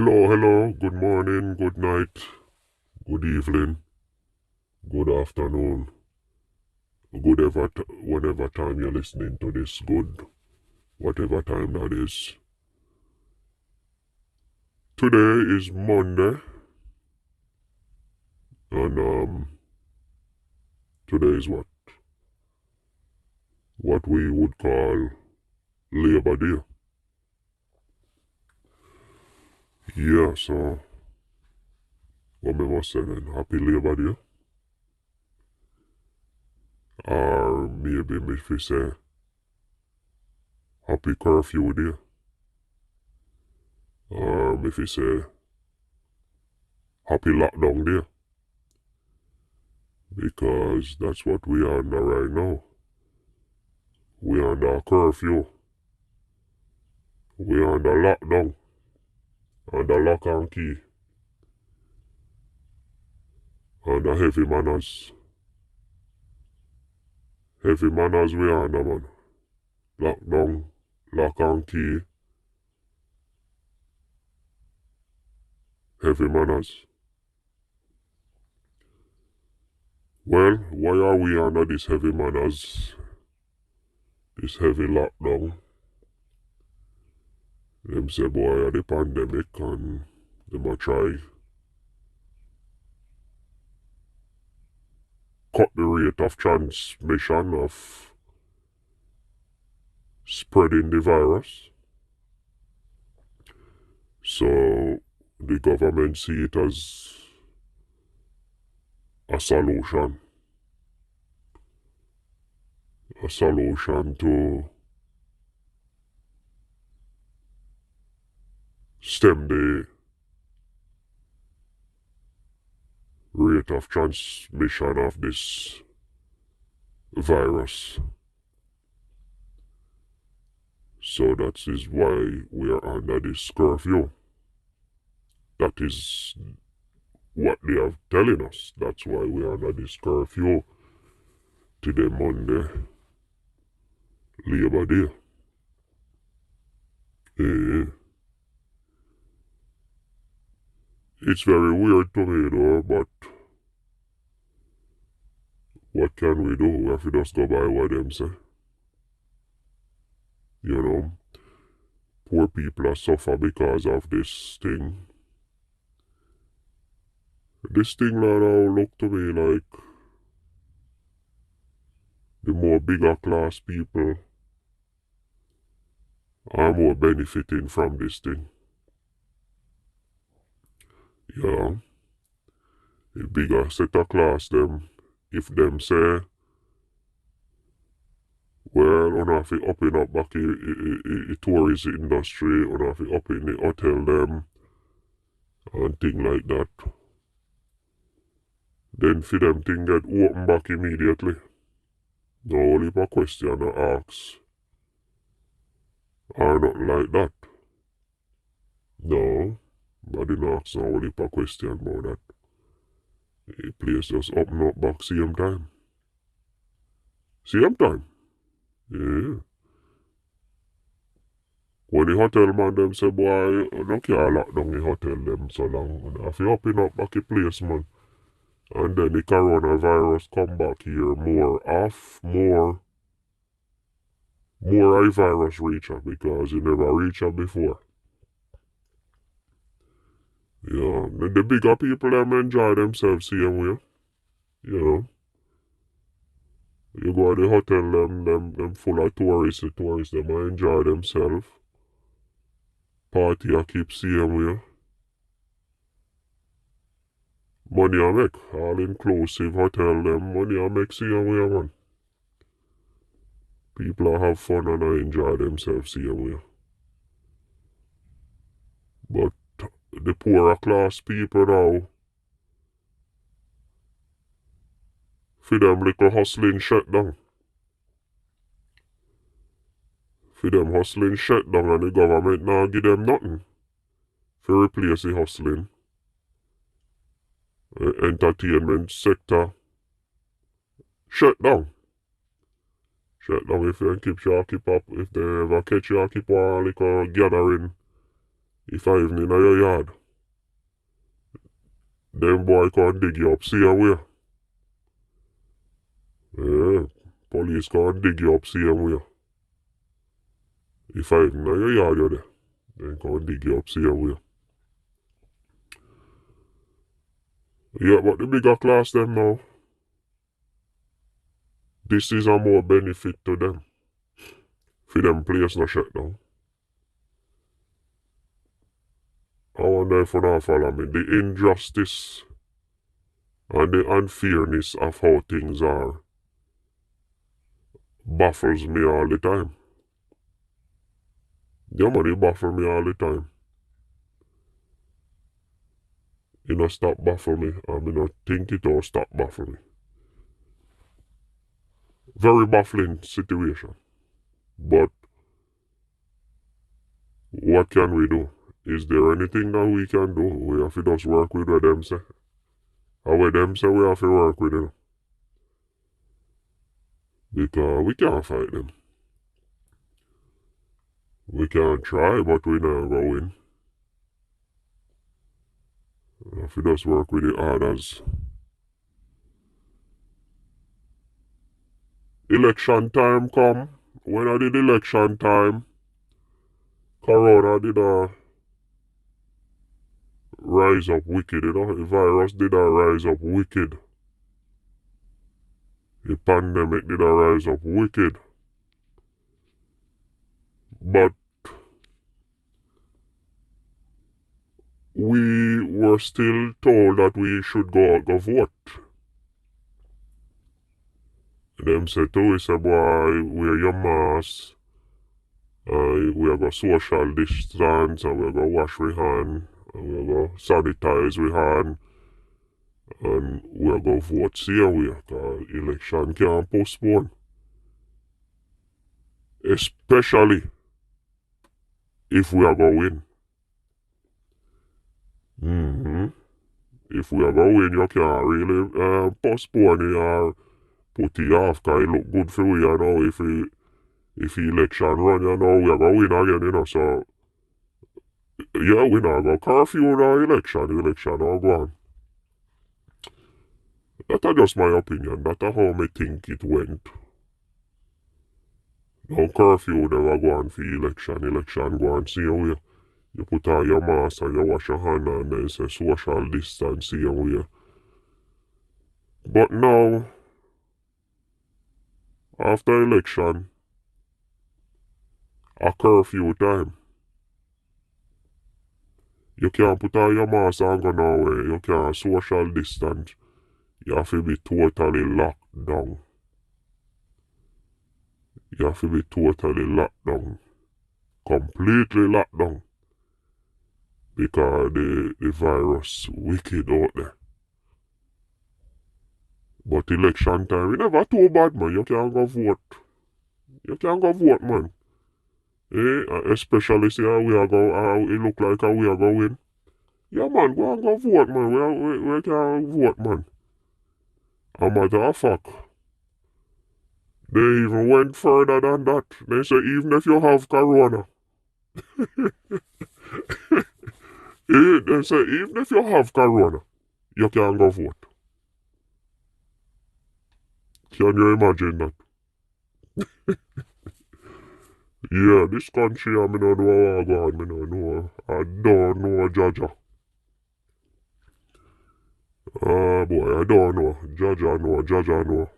Hello, hello, good morning, good night, good evening, good afternoon, whenever time you're listening to this, good, whatever time that is. Today is Monday, and today is what we would call Labor Day. Yeah, so what me must say then, Happy Labor Day, or maybe me fi say Happy Curfew Day, or me fi say Happy Lockdown Day, because that's what we are under right now. We are under curfew. We are under lockdown. Under lock and key. Under heavy manners. Heavy manners we are under, man. Lockdown, lock and key, heavy manners. Well, why are we under this heavy manners? This heavy lockdown? Them say boy the pandemic and them a try cut the rate of transmission of spreading the virus. So the government see it as a solution. A solution to stem the rate of transmission of this virus. So that is why we are under this curfew. That is what they are telling us. That's why we are under this curfew. Today, Monday, Labor Day. It's very weird to me though, but what can we do? We have to just go by what them say. You know, poor people are suffer because of this thing. This thing now look to me like the more bigger class people are more benefiting from this thing. Yeah. The bigger set of class them, if them say, well, on have to open up back the tourist industry, on have to open the hotel them, and thing like that. Then for them thing get open back immediately. No only a question or ask. Or nothing like that. No. But didn't ask no only a question about that. The place just open up back same time. Same time. Yeah. When the hotel man them say, boy, no can't lock down the hotel them so long. And if you open up back the place, man. And then the coronavirus come back here more high virus reach her because it never reached her before. Yeah, the bigger people them enjoy themselves same way. You know. You go to the hotel them full of tourists, the tourists them enjoy themselves. Party I keep same way. Money I make, all inclusive hotel them, money I make same way, man. People have fun and I enjoy themselves same way. But the poorer class people now, for them little hustling shut down. For them hustling shut down and the government now give them nothing for replace the hustling. Entertainment sector shut down. Shut down if they keep you keep up, if they ever catch you keep on like a gathering If I even in your yard, them boy can't dig you up, see way. Yeah, police can't dig you up, see way. If I even in your yard, you're there. They can't dig you up, see way. Yeah, but the bigger class them now, this is a more benefit to them. For them place no shut down. I wonder if you not follow me. The injustice and the unfairness of how things are baffles me all the time. Yeah, man, it baffles me all the time. It not stop baffle me, and me not think it will stop baffle me. Very baffling situation. But what can we do? Is there anything that we can do? We have to just work with what them say. And what them say we have to work with them. Because we can't fight them. We can try, but we not go win. If we just work with the others. Election time come. When I did election time, Corona did rise up wicked, The virus did rise up wicked. The pandemic did rise up wicked. But we were still told that we should go out go vote. Them said to us, boy, wear your mask, we are going to social distance, and we are going to wash our hand, and we are going to sanitize our hand, and we are going to vote same way, because election can't postpone. Especially if we are going to win. If we are going to win, you can't really postpone it or put it off, because it look good for we, if the election run, we are going to win again, so yeah, we not go curfew the election all go on. That's just my opinion, that's how me think it went. No curfew never go on for election go on, see how you put on your mask and you wash your hand and then say social distance, see how But now, after election, a curfew time. You can't put on your mask and go nowhere. You can't social distance. You have to be totally locked down. You have to be totally locked down. Completely locked down. Because the virus wicked out there. But election time, it never too bad, man. You can't go vote. You can't go vote, man. Especially see how it look like how we are going. Yeah, man, go and go vote, man. We can vote, man. A matter of fact, they even went further than that. They say even if you have corona, they say even if you have corona, you can go vote. Can you imagine that? Yeah, this country, I don't know how God, I don't know. I don't know, Jaja. Boy, I don't know. Jaja know.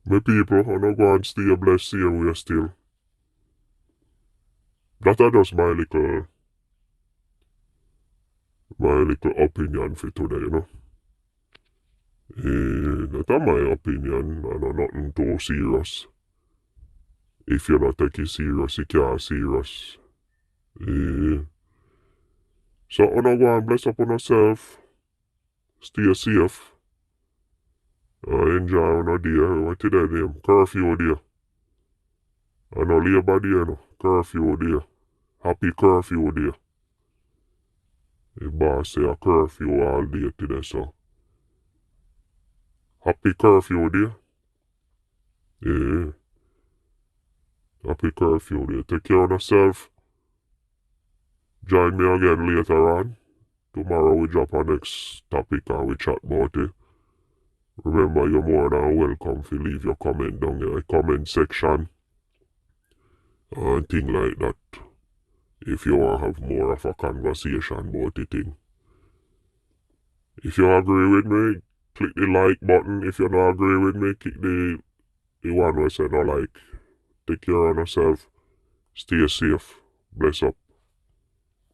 My people, I don't go and stay blessed here, we are still. That is just my little opinion for today, That's my opinion, I know nothing too serious. If you not take it serious, you can't serious. So, I don't go and bless up on yourself. Stay safe. Enjoy on a day. What is that name? Curfew day. I know Labor Day, Curfew day. Happy curfew day. The boss say a curfew all day today, so. Happy curfew day. Yeah. Happy curfew day. Take care of yourself. Join me again later on. Tomorrow we drop our next topic and we chat about it. Remember, you're more than welcome to leave your comment down in the comment section and things like that. If you want to have more of a conversation about the thing. If you agree with me, click the like button. If you don't agree with me, click the one where say no like. Take care of yourself. Stay safe. Bless up.